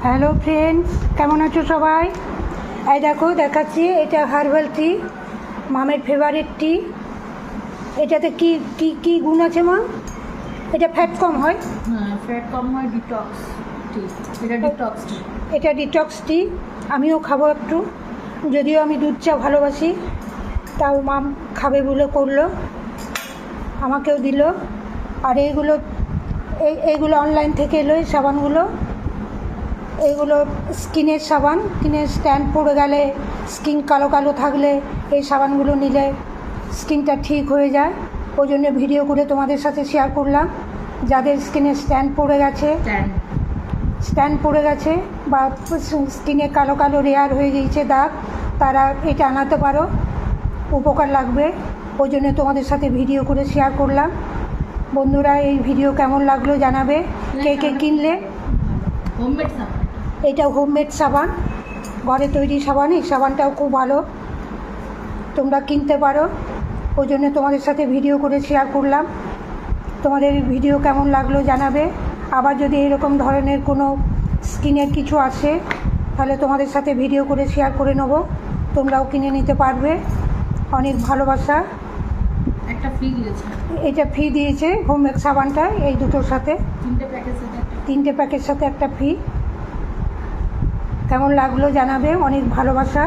Hello friends, কেমন আছো সবাই? এই দেখো দেখাচ্ছি, এটা হার্বাল টি, মামের ফেভারিট টি। এটাতে কি কি কি গুণ আছে মা? এটা ফ্যাট কম হয়? হ্যাঁ, ফ্যাট কম হয়, ডিটক্স টি। এটা ডিটক্স টি। এটা ডিটক্স টি। আমিও খাবো একটু, যদিও আমি দুধ চা ভালোবাসি, তাও মাম খাবে করলো, আমাকেও দিল। আর এইগুলো অনলাইন থেকে এলো, এই সাবানগুলো। এইগুলো স্কিনের সাবান, স্কিনের স্ট্যান্ড পড়ে গেলে, স্কিন কালো কালো থাকলে এই সাবানগুলো নিলে স্কিনটা ঠিক হয়ে যায়। ওই জন্য ভিডিও করে তোমাদের সাথে শেয়ার করলাম। যাদের স্কিনে স্ট্যান্ড পড়ে গেছে বা স্কিনে কালো কালো রেয়ার হয়ে গিয়েছে দাগ, তারা এটা আনাতে পারো, উপকার লাগবে। ওই জন্য তোমাদের সাথে ভিডিও করে শেয়ার করলাম। বন্ধুরা, এই ভিডিও কেমন লাগলো জানাবে। কে কে কিনলে? হোমমেড সাবান। এটা হোমমেড সাবান, ঘরে তৈরি সাবান। এই সাবানটাও খুব ভালো, তোমরা কিনতে পারো। ওই জন্য তোমাদের সাথে ভিডিও করে শেয়ার করলাম। তোমাদের ভিডিও কেমন লাগলো জানাবে। আবার যদি এরকম ধরনের কোনো স্কিনের কিছু আসে, তাহলে তোমাদের সাথে ভিডিও করে শেয়ার করে নেব, তোমরাও কিনে নিতে পারবে। অনেক ভালোবাসা। একটা ফ্রি দিয়েছে। এটা ফ্রি দিয়েছে হোমমেড সাবানটা, এই দুটোর সাথে, 3টে প্যাকের সাথে একটা ফ্রি। কেমন লাগলো জানাবে, অনেক ভালোবাসা।